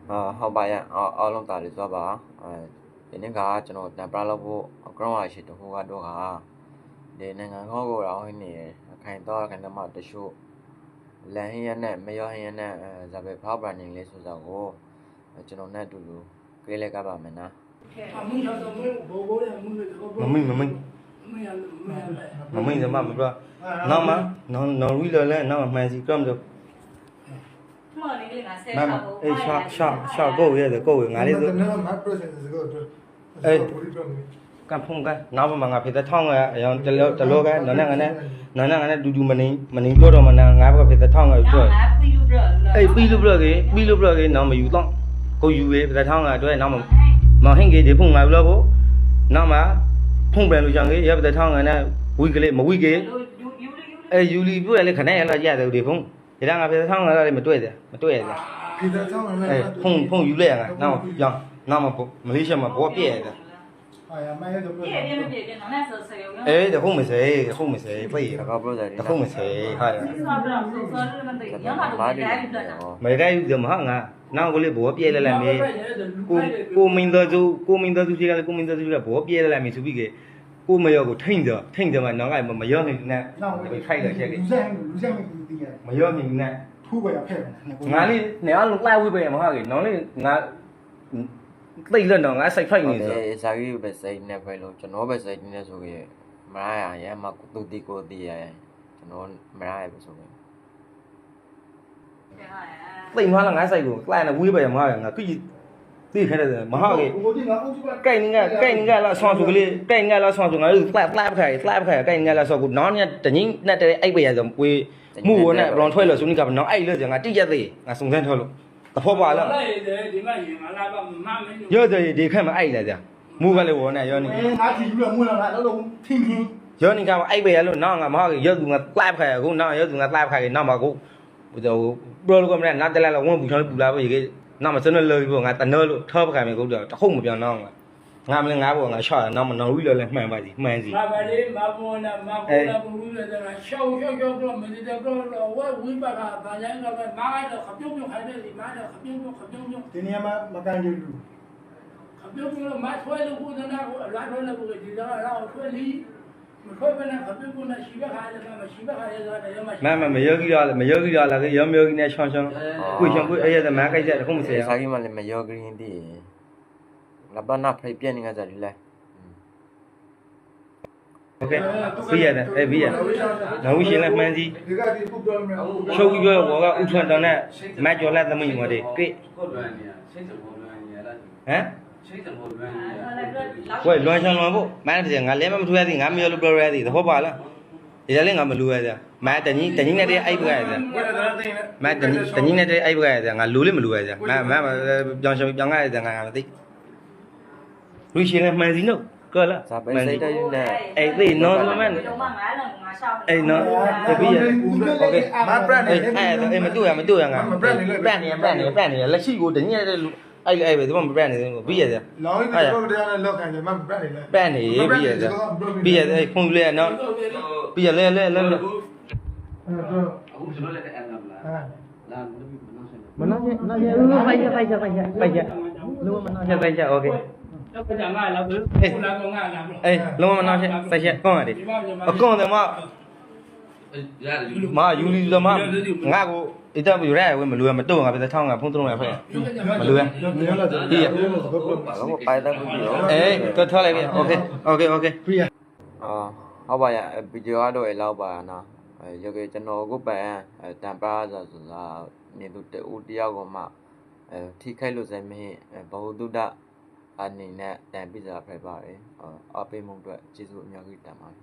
ဟုတ်ပါရဲ့အားလုံးတာလေးသွားပါဒီနေ့ကကျွန်တော်တန်ပရာလောက်ဖို့ ground ရရှိတခုကတော့ဒီနိုင်ငံခေါကိုတော့ဟင်းနေခိုင်တော့ကန်တမတချို့လန်ဟင်းရနဲ့မရောဟင်းရနဲ့ဇာပဲဖောက်ပန်နေလေးဆိုတော့ကိုကျွန်တော်နဲ့အတူတူကြေးလိုက်ကပါမယ်နော်မမိန်စမမပြောနောက်မှနော်ဝီလော်လဲနောက်မှန်စီကမ်တော့အေးရှာကိုရတယ်ကိုငါလေးဆိုအေးကဖုန်ကနောက်မှငါဖေးထောင်းကအရောတလောကနော်နဲ့ဒူမနေပြောတော့မနာငါဘကဖေးထောင်းကပြောအေးပြီးလို့ပြောကေနောက်မယူတော့ကိုယူရေဖေးထောင်းကအတွက်နောက်မှမဟင်းကေဒီဖုန်ငါလို့ဖို့နောက်မှဖုန်ပြန်လို့ချောင်းကေရဖေးထောင်းကနဲ့ဝီကလေးမဝီကေအေးယူလီပြောရလေခနဲ့ရလာရတယ်ဒီဖုန်ဒီကငါဖေးထောင်းကလည်းမတွေ့တယ်ဖေးထောင်းကလည်းဖုန်ယူလိုက်ရငါနောက်မှမလေးရှားမှာဘောပြည့်ရတယ်哎，这后没谁，不一样。这后没谁，哈呀。没得有这么行啊？那我嘞不别的来没，国民党就这个，不别的来没出比个，我们要个听着嘛，那个没要你呢，被开了些个，没要你呢。俺哩，你俺弄来回呗嘛哈个，那哩俺。သိလက်တော့ငါစိတ်ဖိုက်နေဆိုဇာကြီးပဲစိတ်နဲ့ပဲလို့ကျွန်တော်ပဲစိတ်နေဆိုကြမရရမတူတီကိုတီရကျွန်တော်မရရပဲဆိုကြသိမှလာငါစိတ်ကိုကလိုက်နေဝေးပဲမှာငါသိခဲတယ်မဟာကြီးကိုင်းငါလာဆောင်းဆိုကလေးကိုင်းငါလာဆောင်းဆိုငါတို့ဖလက်ခိုင်ကိုင်းငါလာဆောကိုနောင်းညတငင်းနဲ့တဲ့အိုက်ပဲရဆိုဝေးမှုဝနဲ့ဘလောင်ထွက်လို့ဆိုနေကနောင်းအိုက်လို့ငါတိရက်သေးငါစုံစမ်းထွက်လို့တဖောပါလားရတယ်ဒီခက်မအိုက်လာကြမူကလေးဝနဲ့ရောနေငါကြည့်လို့မူလာတော့လုံးထင်းရောနေကအိုက်ပဲရလို့နောက်ငါမဟာကြီးရောသူငါကလိုက်ခိုင်ကိုနောက်ရောသူငါကလိုက်ခိုင်နောက်မှာကိုဘယ်လိုဘယ်လိုကမလဲနားတက်လာဝန်းပူချောင်းပူလာပဲကြီးနောက်မှာစနေလို့ပေါ့ငါတနော်လို့ထောပခိုင်မြေကိုတော့တခုံမပြောင်းတော့ငါမလဲငါဘောငါချော့နောက်မှာနော်ဝီလော်လဲမှန်ပါစီမှန်စီမပါလေမပေါ်နာမပေါ်နာဘူးလေတော့ရှောက်တော့မနေတော့ဝဲဝိပါကဘာလဲတော့မာတော့ခပြုံးခိုင်းတယ်ဒီမာတော့ခပြုံးဒီနေရာမှာမကန်ကြဘူးခပြုံးမဆွဲလို့ကိုသနာကိုလာတော့လည်းကိုဒီတော့ဆွဲလီမဆွဲဘဲနဲ့ခပြုံးနဲ့ရှိဘခါလည်းမရှိဘခါလည်းတော့ရမမယောဂီရလာကေယောဂီနဲ့ချောင်းကိုအဲ့ရတဲ့မကိုက်ကြတယ်ခုမစရဇာကြီးမှလည်းမယောဂီရင်တည်လဘနာဖိပြနေကြတယ်လေ OK ပြီးရတယ်အဲ့ပြီးရနောက်ဝရှင်လည်းမှန်းစီရှုပ်ပြီးပြောဘောကဥထွန်းတောင်းနဲ့မတ်ကျော်လက်သမိန်မော်ဒီကိဟမ်ဝဲလွန်ချောင်းလွန်ဖို့မန်းတယ်ငါလဲမထူရသည်ငါမရလို့ပြောရသည်သဘောပါလားဒီလည်းငါမလူရသည်မန်းတကြီးနဲ့တည်းအိုက်ပကရသည်မန်းတကြီးနဲ့တည်းအိုက်ပကရသည်ငါလူလေးမလူရသည်မပြောင်းရှောင်းပြောင်းရသည်ငါမသိလူရှင်လည်းမှန်စီနော်ကောလားဇာပဲစိတ်တိုင်းနဲ့အဲ့ဒီနော်မန်အဲ့နော်တပည့်ရโอเคမပရက်နေအဲ့မတူရငါပရက်နေလက်ရှိကိုတညတဲ့အဲ့ပဲဒီမှာမပရက်နေဘူးပြီးရတယ်လောင်းကြီးတော့တရားနဲ့လောက်ခံတယ်မပရက်နေလဲပရက်နေပြီးရတယ်အဲ့ဖုန်းလေးနော်ပြီးရလဲအခုကျွန်တော်လည်းအဲ့လားလာမနာချက်ပိုက်ချက်လုံးဝမနာချက်โอเคတော့ကြမှာလာဘူးလာကောင်ကလာဘူးအေးလုံးဝမနာချက်ဆက်ချက်ကောင်းရတယ်အကောင်းတယ်မရတယ်မယူလီသမငါကိုအတက်ယူရဲဝဲမလူရမတော့ငါပဲထောင်းငါဖုန်းသုံးရဖက်မလူရဒီရတော့ပိုင်တော့ပြီရောအေးတော့ထားလိုက်ပြီโอเคဟုတ်ပါရဲ့ဗီဒီယိုကတော့လောက်ပါနော်ရုပ်ကကျွန်တော်ကိုပန်တန်ပါဆိုတာနေသူတူတယောက်ကမှထိခိုက်လို့စမ်းမင်းဘဝတုဒ္ဒအနေနဲ့တန်ပြစာဖက်ပါတယ်အပေးမှုအတွက်ကျေးဇူးအများကြီးတင်ပါတယ်